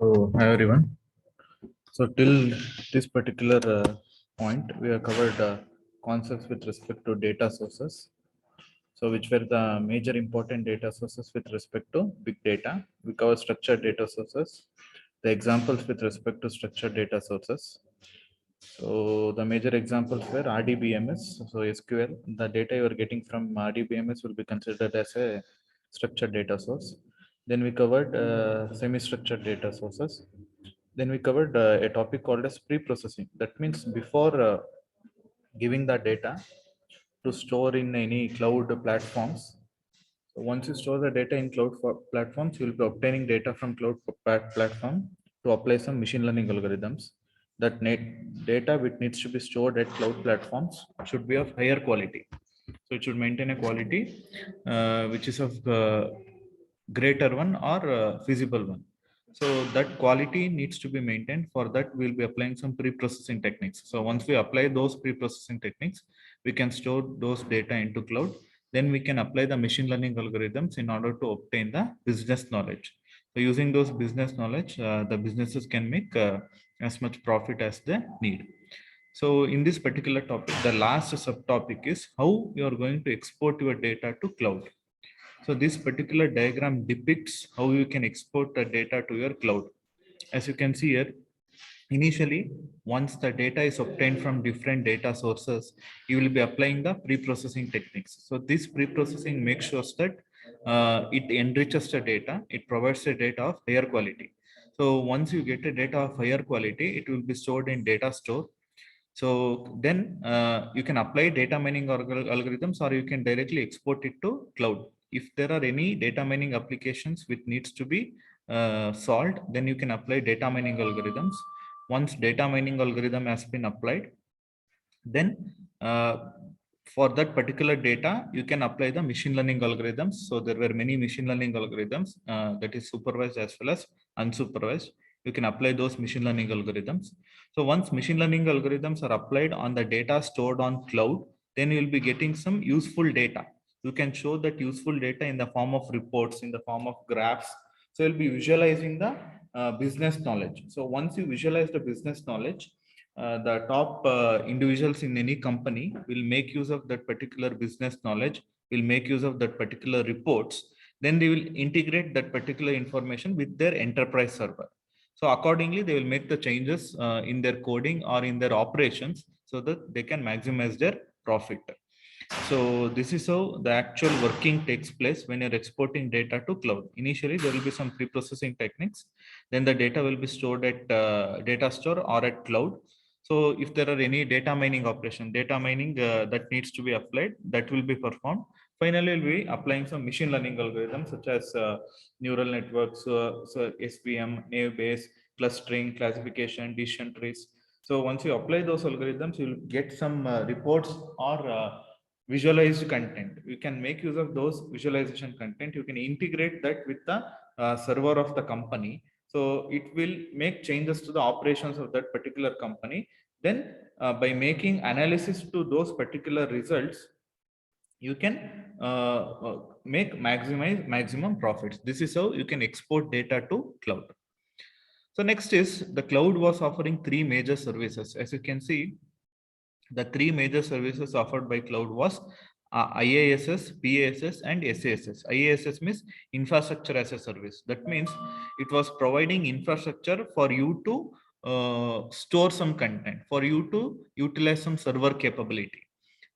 Hi everyone. So till this particular point, we have covered concepts with respect to data sources. So which were the major important data sources with respect to big data. We covered structured data sources, the examples with respect to structured data sources. So the major examples were RDBMS, so SQL. The data you are getting from RDBMS will be considered as a structured data source. Then we covered semi-structured data sources. Then we covered a topic called as pre-processing. That means before giving the data to store in any cloud platforms. So once you store the data in platforms, you will be obtaining data from platform to apply some machine learning algorithms. That data which needs to be stored at cloud platforms should be of higher quality. So it should maintain a quality which is of greater one or feasible one. So that quality needs to be maintained. For that, we'll be applying some pre-processing techniques. So once we apply those pre-processing techniques, we can store those data into cloud. Then we can apply the machine learning algorithms in order to obtain the business knowledge. So using those business knowledge, the businesses can make as much profit as they need. So in this particular topic, the last subtopic is how you are going to export your data to cloud. So this particular diagram depicts how you can export the data to your cloud. As you can see here, initially, once the data is obtained from different data sources, you will be applying the pre-processing techniques. So this pre-processing makes sure that it enriches the data, it provides the data of higher quality. So once you get a data of higher quality, it will be stored in data store. So then you can apply data mining algorithms, or you can directly export it to cloud. If there are any data mining applications which needs to be solved, then you can apply data mining algorithms. Once data mining algorithm has been applied, then for that particular data, you can apply the machine learning algorithms. So there were many machine learning algorithms that is supervised as well as unsupervised. You can apply those machine learning algorithms. So once machine learning algorithms are applied on the data stored on cloud, then you will be getting some useful data. You can show that useful data in the form of reports, in the form of graphs. So you'll be visualizing the business knowledge. So once you visualize the business knowledge, the top individuals in any company will make use of that particular business knowledge, will make use of that particular reports. Then they will integrate that particular information with their enterprise server. So accordingly, they will make the changes in their coding or in their operations so that they can maximize their profit. So this is how the actual working takes place when you're exporting data to cloud. Initially, there will be some pre-processing techniques. Then the data will be stored at data store or at cloud. So if there are any data mining operation, data mining that needs to be applied, that will be performed. Finally, we'll be applying some machine learning algorithms such as neural networks, so SVM, naive Bayes, clustering, classification, decision trees. So once you apply those algorithms, you'll get some reports or visualized content. You can make use of those visualization content. You can integrate that with the server of the company. So it will make changes to the operations of that particular company. Then by making analysis to those particular results, you can make maximum profits. This is how you can export data to cloud. So next is the cloud was offering three major services. As you can see, the three major services offered by cloud was IaaS, PaaS, and SaaS. IaaS means infrastructure as a service. That means it was providing infrastructure for you to store some content, for you to utilize some server capability.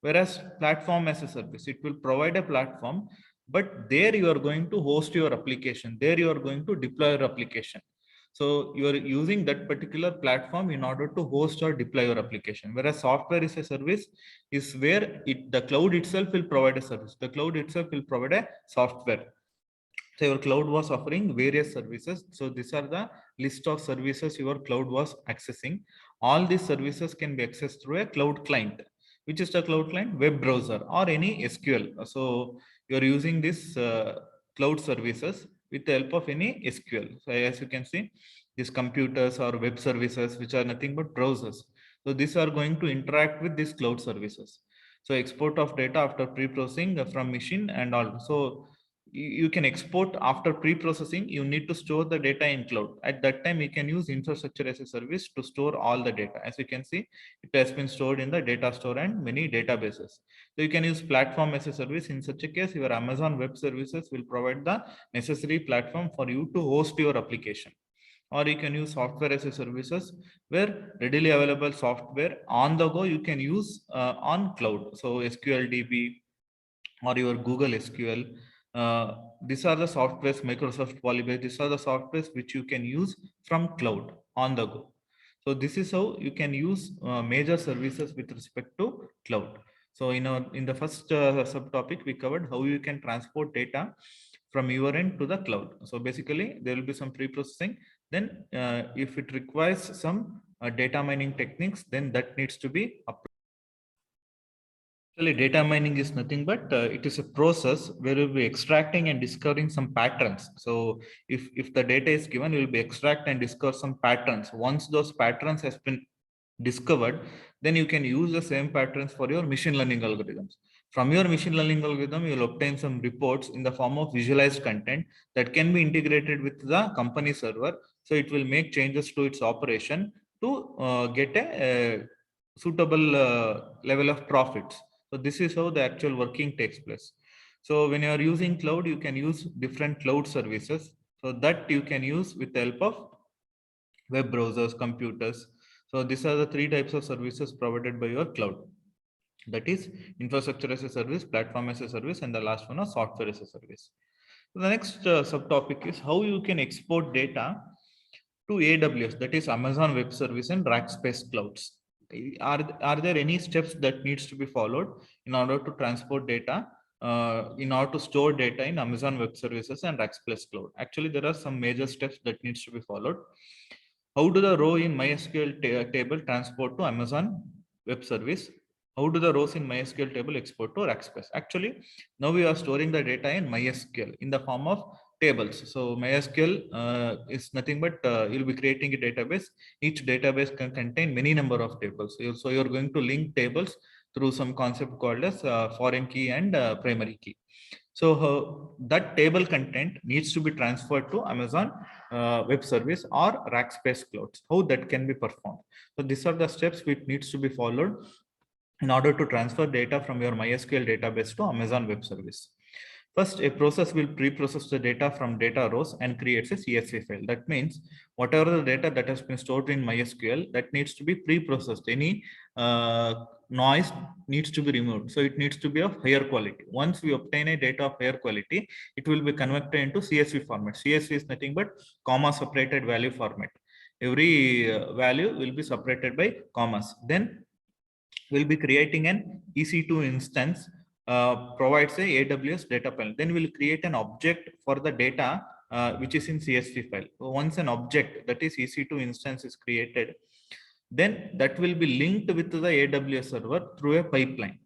Whereas platform as a service, it will provide a platform, but there you are going to host your application. There you are going to deploy your application. So you are using that particular platform in order to host or deploy your application. Whereas software is a service is where the cloud itself will provide a service. The cloud itself will provide a software. So your cloud was offering various services. So these are the list of services your cloud was accessing. All these services can be accessed through a cloud client. Which is the cloud client? Web browser or any SQL. So you're using this cloud services with the help of any SQL. So as you can see, these computers or web services, which are nothing but browsers. So these are going to interact with these cloud services. So export of data after pre-processing from machine and all. So you can export after pre-processing. You need to store the data in cloud. At that time, you can use infrastructure as a service to store all the data. As you can see, it has been stored in the data store and many databases. So you can use platform as a service. In such a case, your Amazon Web Services will provide the necessary platform for you to host your application. Or you can use software as a services, where readily available software on the go you can use on cloud. So SQL DB or your Google SQL. These are the softwares, Microsoft Polybase. These are the softwares which you can use from cloud on the go. So this is how you can use major services with respect to cloud. So in the first subtopic, we covered how you can transport data from your end to the cloud. So basically, there will be some pre-processing. Then, if it requires some data mining techniques, then that needs to be applied. Actually, data mining is nothing but it is a process where we'll be extracting and discovering some patterns. So if the data is given, you'll be extract and discover some patterns. Once those patterns has been discovered, then you can use the same patterns for your machine learning algorithms. From your machine learning algorithm, you'll obtain some reports in the form of visualized content that can be integrated with the company server. So it will make changes to its operation to get a suitable level of profits. So this is how the actual working takes place. So when you are using cloud, you can use different cloud services. So that you can use with the help of web browsers, computers. So these are the three types of services provided by your cloud. That is infrastructure as a service, platform as a service, and the last one is software as a service. So the next subtopic is how you can export data to AWS, that is Amazon Web Service and Rackspace Clouds. Are there any steps that needs to be followed in order to transport data, in order to store data in Amazon Web Services and Rackspace Cloud? Actually, there are some major steps that needs to be followed. How do the row in MySQL table transport to Amazon Web Service? How do the rows in MySQL table export to Rackspace? Actually, now we are storing the data in MySQL in the form of tables. So MySQL is nothing but you'll be creating a database. Each database can contain many number of tables. So you're going to link tables through some concept called as foreign key and primary key. So that table content needs to be transferred to Amazon Web Service or Rackspace Clouds. How that can be performed? So these are the steps which needs to be followed in order to transfer data from your MySQL database to Amazon Web Service. First, a process will pre-process the data from data rows and creates a CSV file. That means whatever the data that has been stored in MySQL, that needs to be pre-processed. Any noise needs to be removed. So it needs to be of higher quality. Once we obtain a data of higher quality, it will be converted into CSV format. CSV is nothing but comma separated value format. Every value will be separated by commas. Then we'll be creating an EC2 instance, provides a AWS data file. Then we'll create an object for the data which is in CSV file. So once an object, that is EC2 instance, is created, then that will be linked with the AWS server through a pipeline.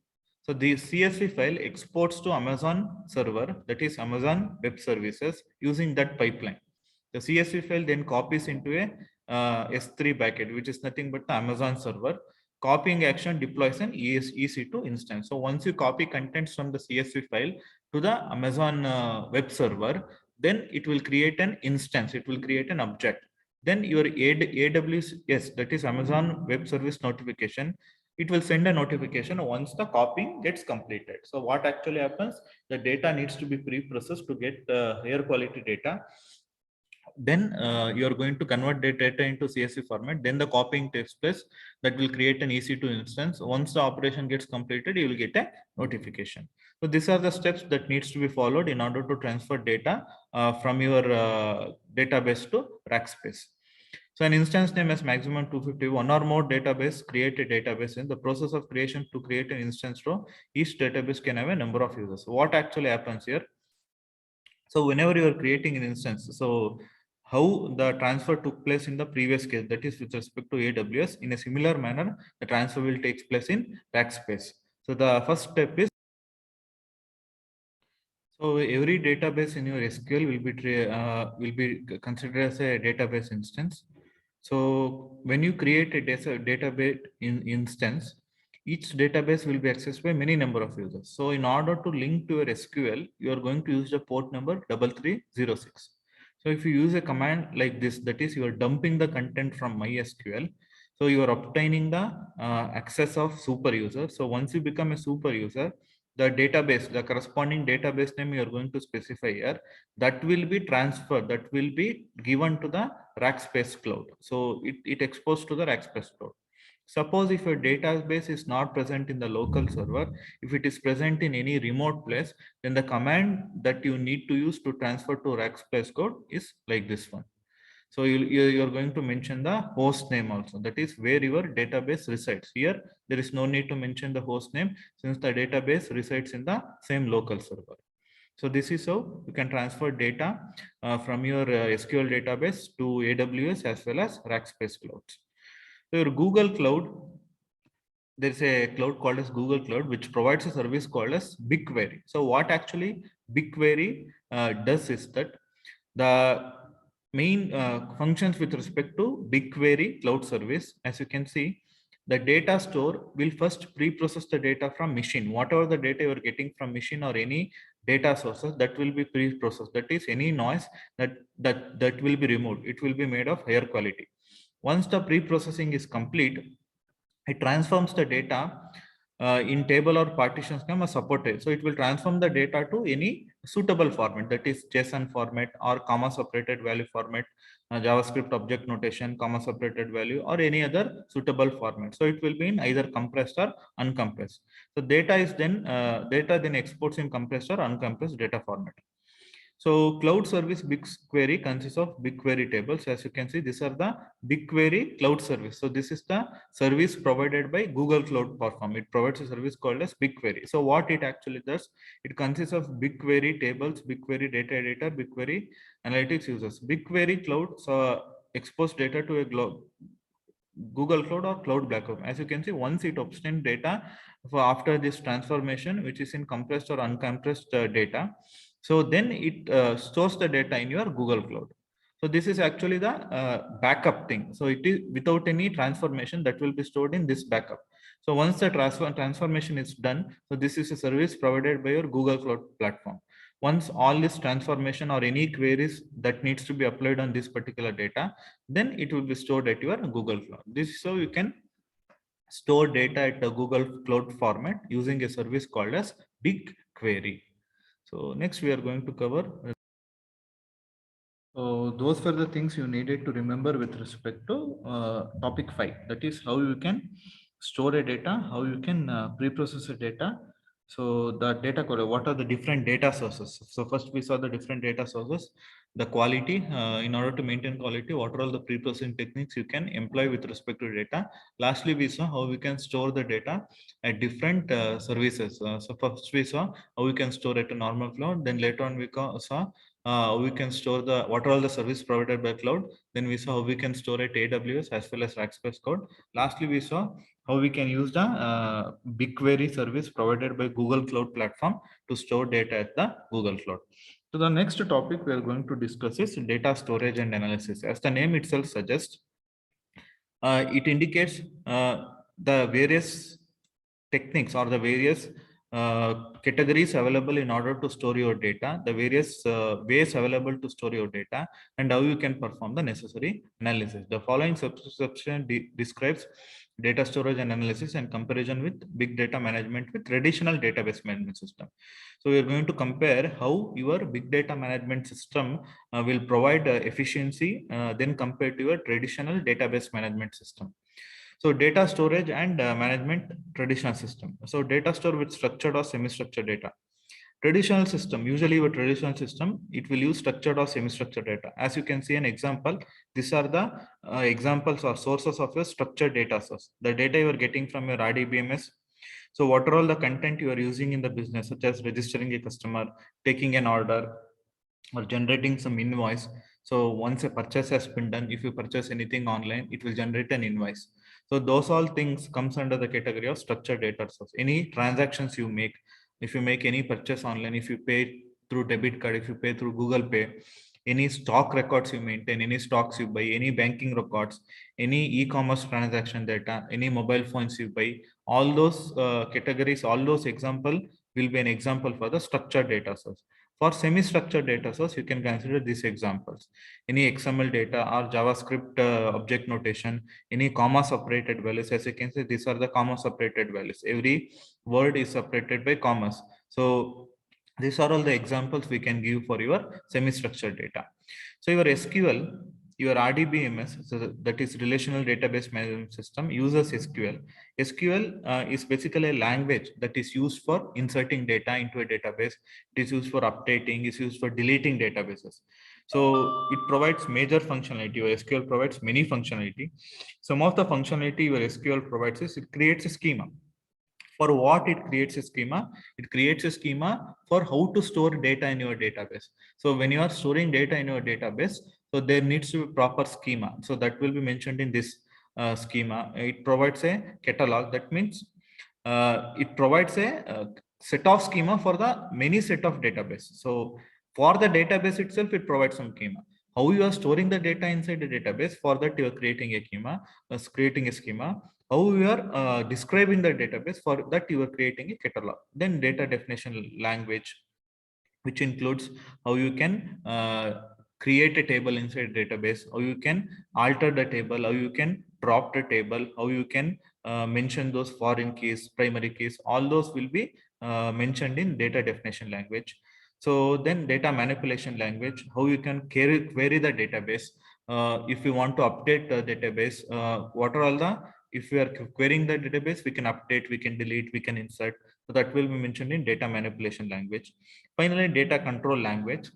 So the CSV file exports to Amazon server, that is Amazon Web Services, using that pipeline. The CSV file then copies into a S3 bucket, which is nothing but the Amazon server. Copying action deploys an EC2 instance. So once you copy contents from the CSV file to the Amazon web server, then it will create an instance. It will create an object. Then your AWS, that is Amazon Web Service notification, it will send a notification once the copying gets completed. So what actually happens? The data needs to be pre-processed to get higher quality data. Then you are going to convert the data into CSV format. Then the copying takes place. That will create an EC2 instance. Once the operation gets completed, you will get a notification. So these are the steps that needs to be followed in order to transfer data from your database to Rackspace. So an instance name has maximum 250. One or more database create a database. In the process of creation to create an instance row, each database can have a number of users. So what actually happens here? So whenever you are creating an instance, so how the transfer took place in the previous case, that is with respect to AWS, in a similar manner, the transfer will take place in Rackspace. So the first step is, so every database in your SQL will be considered as a database instance. So when you create a database instance, each database will be accessed by many number of users. So in order to link to your SQL, you are going to use the port number 3306. So if you use a command like this, that is you are dumping the content from MySQL. So you are obtaining the access of super user. So once you become a super user, the database, the corresponding database name you are going to specify here, that will be transferred, that will be given to the Rackspace cloud. So it exposed to the Rackspace cloud. Suppose if your database is not present in the local server, if it is present in any remote place, then the command that you need to use to transfer to Rackspace code is like this one. So you're going to mention the host name also. That is where your database resides. Here, there is no need to mention the host name since the database resides in the same local server. So this is how you can transfer data from your SQL database to AWS as well as Rackspace clouds. So your Google Cloud, there's a cloud called as Google Cloud, which provides a service called as BigQuery. So what actually BigQuery does is that the main functions with respect to BigQuery cloud service, as you can see, the data store will first pre-process the data from machine. Whatever the data you're getting from machine or any data sources, that will be pre-processed. That is, any noise that will be removed. It will be made of higher quality. Once the pre-processing is complete, it transforms the data in table or partition scheme or supported. So it will transform the data to any suitable format, that is JSON format or comma separated value format, JavaScript object notation, comma separated value, or any other suitable format. So it will be in either compressed or uncompressed. So data then exports in compressed or uncompressed data format. So cloud service BigQuery consists of BigQuery tables. As you can see, these are the BigQuery cloud service. So this is the service provided by Google Cloud Platform. It provides a service called as BigQuery. So what it actually does, it consists of BigQuery tables, BigQuery data editor, BigQuery analytics users. BigQuery cloud expose data to a Google Cloud or Cloud Backup. As you can see, once it obtains data after this transformation, which is in compressed or uncompressed data, so then it stores the data in your Google Cloud. So this is actually the backup thing. So it is without any transformation, that will be stored in this backup. So once the transformation is done, so this is a service provided by your Google Cloud platform. Once all this transformation or any queries that needs to be applied on this particular data, then it will be stored at your Google Cloud. This is how you can store data at the Google Cloud format using a service called as BigQuery. So next we are going to cover. So those were the things you needed to remember with respect to topic 5. That is how you can store a data, how you can pre-process a data. So the data, what are the different data sources? So first we saw the different data sources, the quality, in order to maintain quality, what are all the pre-processing techniques you can employ with respect to data. Lastly, we saw how we can store the data at different services. So first we saw how we can store at a normal cloud. Then later on we saw we can store what are all the service provided by cloud. Then we saw how we can store at AWS as well as Rackspace cloud. Lastly, we saw how we can use the BigQuery service provided by Google Cloud Platform to store data at the Google Cloud. So the next topic we are going to discuss is data storage and analysis. As the name itself suggests, it indicates the various techniques or the various categories available in order to store your data, the various ways available to store your data, and how you can perform the necessary analysis. The following subsection describes data storage and analysis and comparison with big data management with traditional database management system. So we are going to compare how your big data management system will provide efficiency then compared to your traditional database management system. So data storage and management traditional system. So data store with structured or semi-structured data. Traditional system, usually your traditional system, it will use structured or semi-structured data. As you can see an example, these are the examples or sources of your structured data source. The data you are getting from your RDBMS. So what are all the content you are using in the business, such as registering a customer, taking an order, or generating some invoice. So once a purchase has been done, if you purchase anything online, it will generate an invoice. So those all things comes under the category of structured data source. Any transactions you make, if you make any purchase online, if you pay through debit card, if you pay through Google Pay, any stock records you maintain, any stocks you buy, any banking records, any e-commerce transaction data, any mobile phones you buy, all those categories, all those example will be an example for the structured data source. For semi-structured data source, you can consider these examples. Any XML data or JavaScript object notation, any comma separated values. As you can see, these are the comma separated values. Every word is separated by commas. So these are all the examples we can give for your semi-structured data. So your SQL, your RDBMS, so that is Relational Database Management System, uses SQL. SQL is basically a language that is used for inserting data into a database. It is used for updating, is used for deleting databases. So it provides major functionality. Your SQL provides many functionality. Some of the functionality your SQL provides is it creates a schema. For what it creates a schema? It creates a schema for how to store data in your database. So when you are storing data in your database, so there needs to be proper schema. So that will be mentioned in this schema. It provides a catalog. That means it provides a set of schema for the many set of database. So for the database itself, it provides some schema. How you are storing the data inside the database, for that you are creating a schema. How you are describing the database, for that you are creating a catalog. Then data definition language, which includes how you can create a table inside database, how you can alter the table, how you can drop the table, how you can mention those foreign keys, primary keys. All those will be mentioned in data definition language. So then data manipulation language, how you can query the database. If you want to update the database, what are all the, if we are querying the database, we can update, we can delete, we can insert. So that will be mentioned in data manipulation language. Finally, data control language.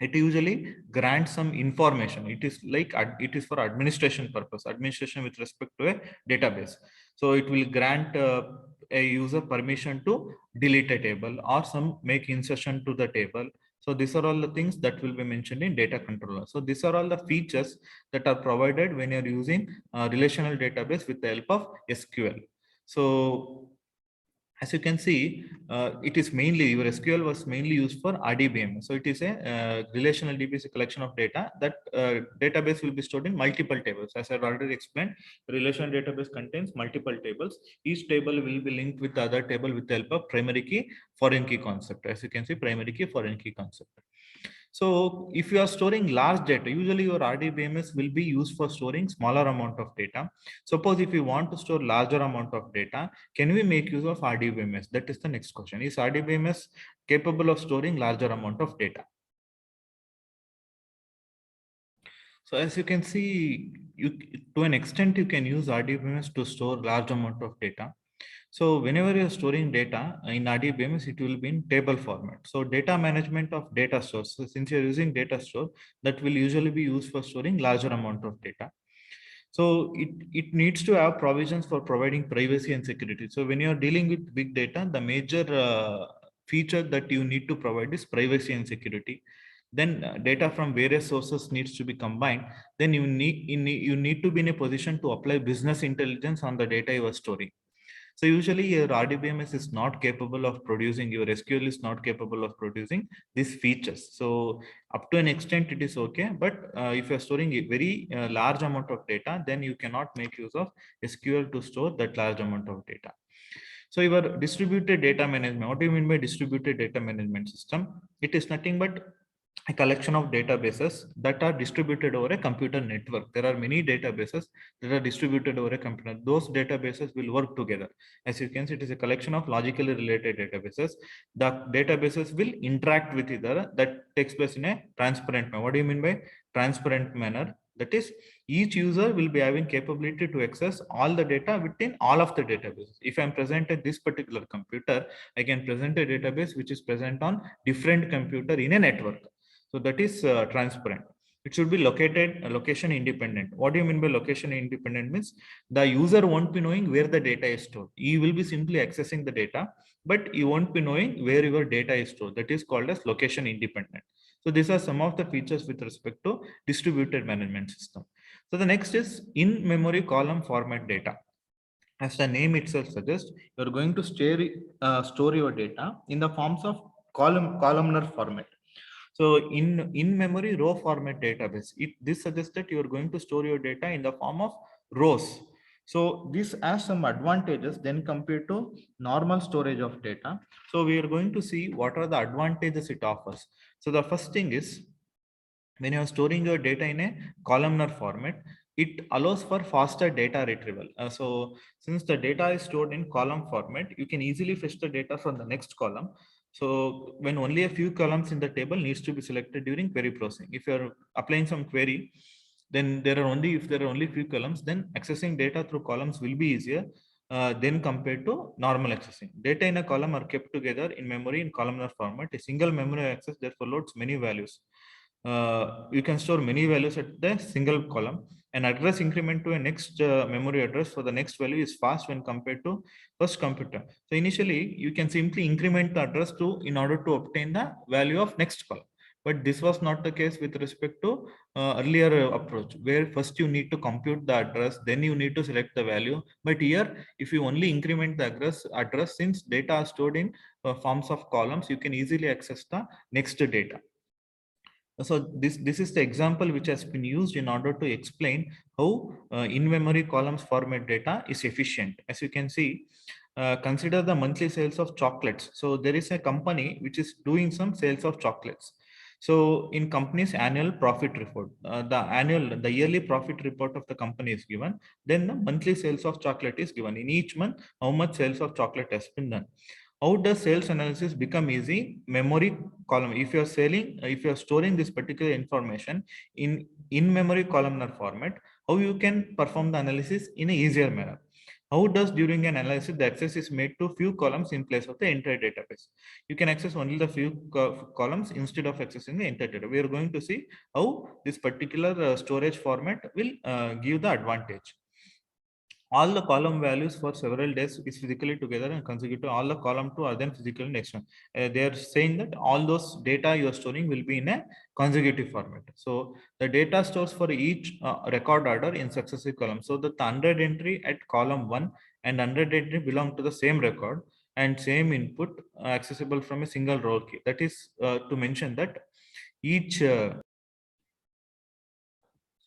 It usually grants some information. It is like it is for administration purpose, administration with respect to a database. So it will grant a user permission to delete a table or some make insertion to the table. So these are all the things that will be mentioned in data controller. So these are all the features that are provided when you're using relational database with the help of SQL. So as you can see, it is mainly, your SQL was mainly used for RDBM. So it is a relational DB is a collection of data that database will be stored in multiple tables. As I've already explained, relational database contains multiple tables. Each table will be linked with the other table with the help of primary key, foreign key concept. As you can see, primary key, foreign key concept. So if you are storing large data, usually your RDBMS will be used for storing smaller amount of data. Suppose if you want to store larger amount of data, can we make use of RDBMS? That is the next question. Is RDBMS capable of storing larger amount of data? So as you can see, to an extent, you can use RDBMS to store large amount of data. So whenever you're storing data in RDBMS, it will be in table format. So data management of data stores. So since you're using data store, that will usually be used for storing larger amount of data. So it needs to have provisions for providing privacy and security. So when you're dealing with big data, the major feature that you need to provide is privacy and security. Then data from various sources needs to be combined. Then you need to be in a position to apply business intelligence on the data you are storing. So usually your RDBMS is not capable of producing, your SQL is not capable of producing these features. So up to an extent it is okay, but if you're storing a very large amount of data, then you cannot make use of SQL to store that large amount of data. So your distributed data management, what do you mean by distributed data management system? It is nothing but a collection of databases that are distributed over a computer network. There are many databases that are distributed over a computer. Those databases will work together. As you can see, it is a collection of logically related databases. The databases will interact with each other. That takes place in a transparent manner. What do you mean by transparent manner? That is, each user will be having capability to access all the data within all of the databases. If I'm present at this particular computer, I can present a database which is present on different computer in a network. So that is transparent. It should be located location independent. What do you mean by location independent? Means the user won't be knowing where the data is stored. He will be simply accessing the data, but you won't be knowing where your data is stored. That is called as location independent. So these are some of the features with respect to distributed management system. So the next is in-memory column format data. As the name itself suggests, you're going to store your data in the forms of columnar format. So in memory row format database, this suggests that you are going to store your data in the form of rows. So this has some advantages then compared to normal storage of data. So we are going to see what are the advantages it offers. So the first thing is, when you are storing your data in a columnar format, it allows for faster data retrieval. So since the data is stored in column format, you can easily fetch the data from the next column. So when only a few columns in the table needs to be selected during query processing, if you're applying some query, then if there are only few columns, then accessing data through columns will be easier than compared to normal accessing. Data in a column are kept together in memory in columnar format. A single memory access therefore loads many values. You can store many values at the single column. An address increment to a next memory address for the next value is fast when compared to first computer. So initially, you can simply increment the address to in order to obtain the value of next column. But this was not the case with respect to earlier approach, where first you need to compute the address, then you need to select the value. But here, if you only increment the address, since data are stored in forms of columns, you can easily access the next data. So this is the example which has been used in order to explain how in-memory columns format data is efficient. As you can see, consider the monthly sales of chocolates. So there is a company which is doing some sales of chocolates. So in company's annual profit report, the yearly profit report of the company is given. Then the monthly sales of chocolate is given. In each month, how much sales of chocolate has been done. How does sales analysis become easy? Memory column. If you're storing this particular information in memory columnar format, how you can perform the analysis in an easier manner? How does during an analysis the access is made to few columns in place of the entire database? You can access only the few columns instead of accessing the entire data. We are going to see how this particular storage format will give the advantage. All the column values for several days is physically together and consecutive. All the column 2 are then physically next one. They are saying that all those data you are storing will be in a consecutive format. So the data stores for each record order in successive columns. So that the 100 entry at column 1 and 100 entry belong to the same record and same input accessible from a single row key. That is to mention that each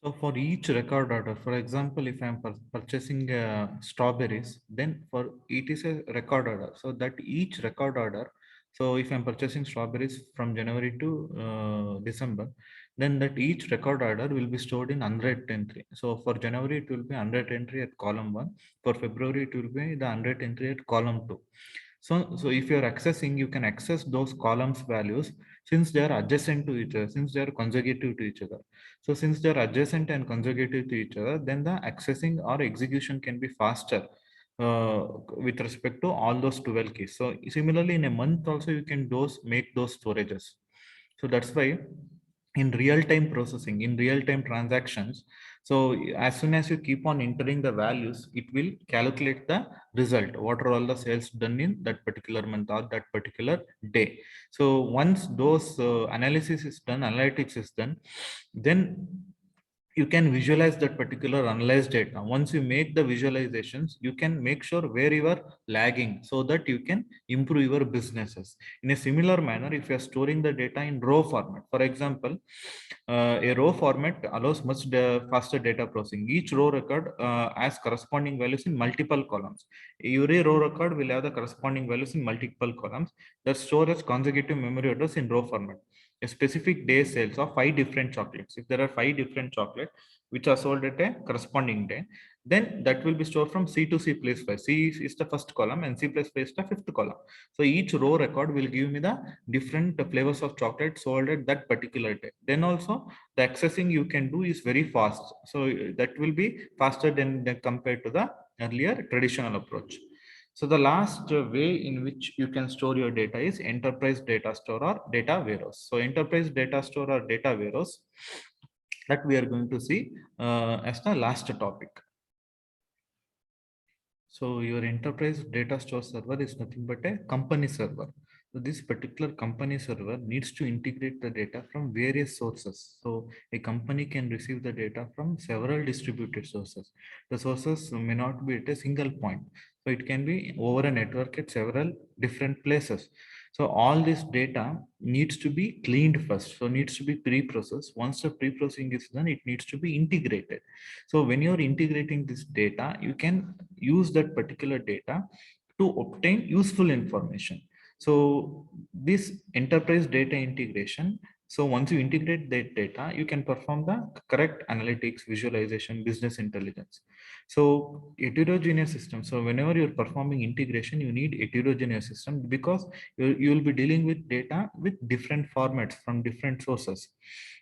so for each record order, for example, if I'm purchasing strawberries, then for it is a record order. So that each record order, so if I'm purchasing strawberries from January to December, then that each record order will be stored in 100 entry. So for January, it will be 100 entry at column 1. For February, it will be the 100 entry at column 2. So if you're accessing, you can access those columns values since they are adjacent to each other, since they are consecutive to each other. So since they're adjacent and consecutive to each other, then the accessing or execution can be faster with respect to all those 12 keys. So similarly, in a month also, you can make those storages. So that's why in real-time processing, in real-time transactions, so as soon as you keep on entering the values, it will calculate the result. What are all the sales done in that particular month or that particular day? So once those analysis is done, analytics is done, then you can visualize that particular analyzed data. Once you make the visualizations, you can make sure where you are lagging so that you can improve your businesses. In a similar manner, if you are storing the data in row format, for example, a row format allows much faster data processing. Each row record has corresponding values in multiple columns. Every row record will have the corresponding values in multiple columns that store as consecutive memory address in row format. A specific day sales of 5 different chocolates. If there are 5 different chocolates which are sold at a corresponding day, then that will be stored from C to C place 5. C is the first column and C plus 5 is the fifth column. So each row record will give me the different flavors of chocolate sold at that particular day. Then also the accessing you can do is very fast. So that will be faster than compared to the earlier traditional approach. So the last way in which you can store your data is enterprise data store or data warehouse. So enterprise data store or data warehouse that we are going to see as the last topic. So your enterprise data store server is nothing but a company server. So this particular company server needs to integrate the data from various sources. So a company can receive the data from several distributed sources. The sources may not be at a single point. So it can be over a network at several different places. So all this data needs to be cleaned first. So needs to be pre-processed. Once the pre-processing is done, it needs to be integrated. So when you're integrating this data, you can use that particular data to obtain useful information. So this enterprise data integration, so once you integrate that data, you can perform the correct analytics, visualization, business intelligence. So heterogeneous system. So whenever you're performing integration, you need heterogeneous system because you will be dealing with data with different formats from different sources.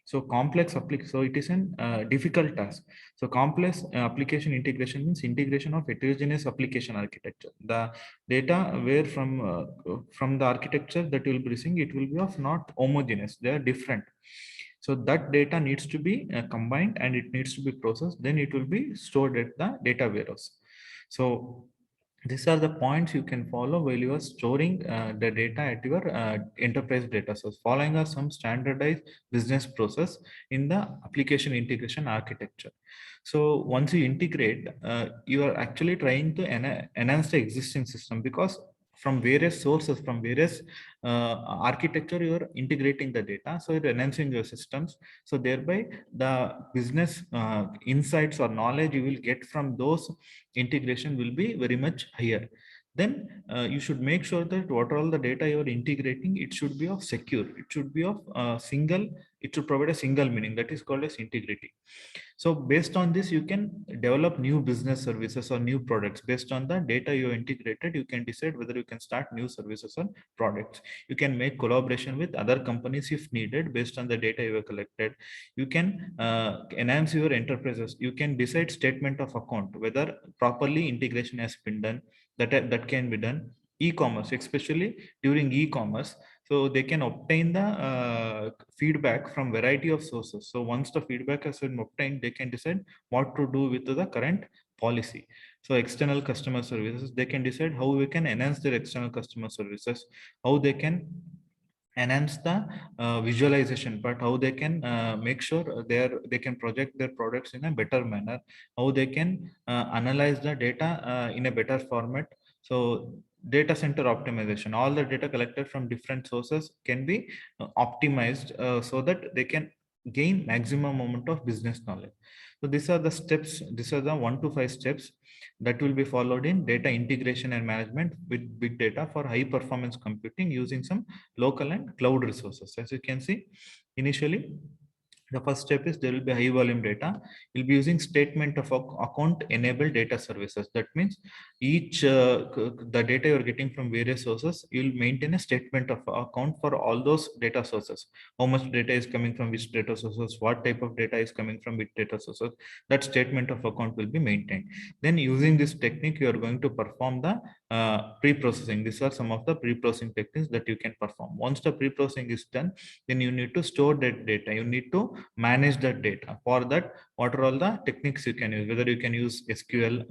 So complex application. So it is an difficult task. So complex application integration means integration of heterogeneous application architecture. The data where from the architecture that you will be receiving, it will be of not homogeneous. They are different. So that data needs to be combined and it needs to be processed. Then it will be stored at the data warehouse. So these are the points you can follow while you are storing the data at your enterprise data source. Following are some standardized business process in the application integration architecture. So once you integrate, you are actually trying to enhance the existing system because from various sources, from various architecture, you are integrating the data. So you're enhancing your systems. So thereby the business insights or knowledge you will get from those integration will be very much higher. Then you should make sure that what all the data you are integrating, it should be of secure. It should be of single. It should provide a single meaning that is called as integrity. So based on this, you can develop new business services or new products. Based on the data you integrated, you can decide whether you can start new services or products. You can make collaboration with other companies if needed based on the data you have collected. You can enhance your enterprises. You can decide statement of account, whether properly integration has been done. That can be done. E-commerce, especially during e-commerce, so they can obtain the feedback from variety of sources. So once the feedback has been obtained, they can decide what to do with the current policy. So external customer services, they can decide how we can enhance their external customer services, how they can enhance the visualization part, how they can make sure they can project their products in a better manner, how they can analyze the data in a better format. So data center optimization, all the data collected from different sources can be optimized so that they can gain maximum amount of business knowledge. So these are the steps, these are the 1 to 5 steps that will be followed in data integration and management with big data for high performance computing using some local and cloud resources. As you can see, initially, the first step is there will be high volume data. You'll be using statement of account enabled data services. That means each the data you're getting from various sources, you'll maintain a statement of account for all those data sources. How much data is coming from which data sources, what type of data is coming from which data sources, that statement of account will be maintained. Then using this technique, you are going to perform the pre-processing. These are some of the pre-processing techniques that you can perform. Once the pre-processing is done, then you need to store that data. You need to manage that data. For that, what are all the techniques you can use? Whether you can use SQL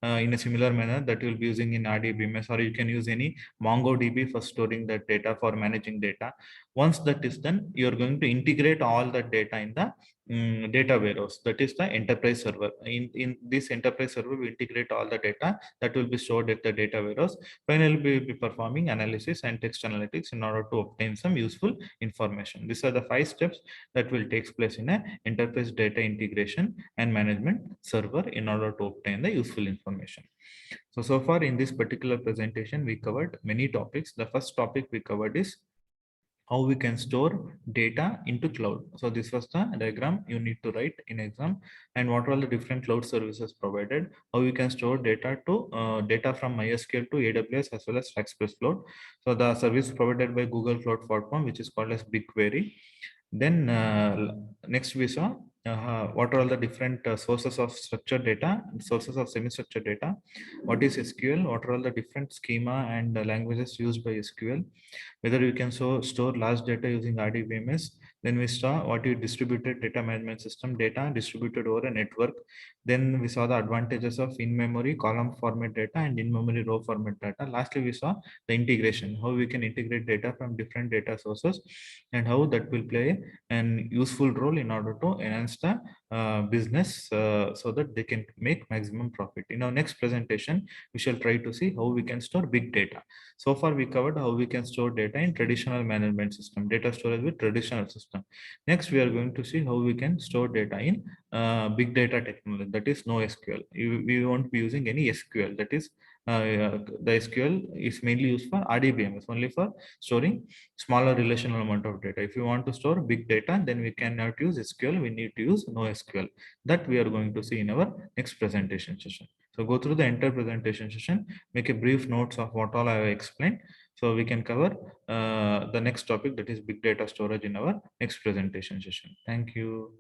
in a similar manner that you'll be using in RDBMS, or you can use any MongoDB for storing that data, for managing data. Once that is done, you're going to integrate all that data in the data warehouse. That is the enterprise server. In this enterprise server, we integrate all the data that will be stored at the data warehouse. Finally, we will be performing analysis and text analytics in order to obtain some useful information. These are the 5 steps that will take place in a enterprise data integration and management server in order to obtain the useful information. So far in this particular presentation, we covered many topics. The first topic we covered is how we can store data into cloud. So this was the diagram you need to write in exam, and what are all the different cloud services provided, how you can store data to data from MySQL to AWS as well as Express Cloud. So the service provided by Google Cloud Platform, which is called as BigQuery. Then next we saw what are all the different sources of structured data, sources of semi-structured data, what is SQL, what are all the different schema and languages used by SQL, whether you can store large data using RDBMS. Then we saw what is distributed data management system, data distributed over a network. Then we saw the advantages of in-memory column format data and in-memory row format data. Lastly, we saw the integration, how we can integrate data from different data sources and how that will play an useful role in order to enhance the business so that they can make maximum profit. In our next presentation, we shall try to see how we can store big data. So far, we covered how we can store data in traditional management system, data storage with traditional system. Next, we are going to see how we can store data in big data technology, that is NoSQL. We won't be using any SQL, that is the SQL is mainly used for RDBMS, only for storing smaller relational amount of data. If you want to store big data, then we cannot use SQL. We need to use NoSQL. That we are going to see in our next presentation session. So go through the entire presentation session, make a brief notes of what all I have explained. So we can cover the next topic, that is big data storage, in our next presentation session. Thank you.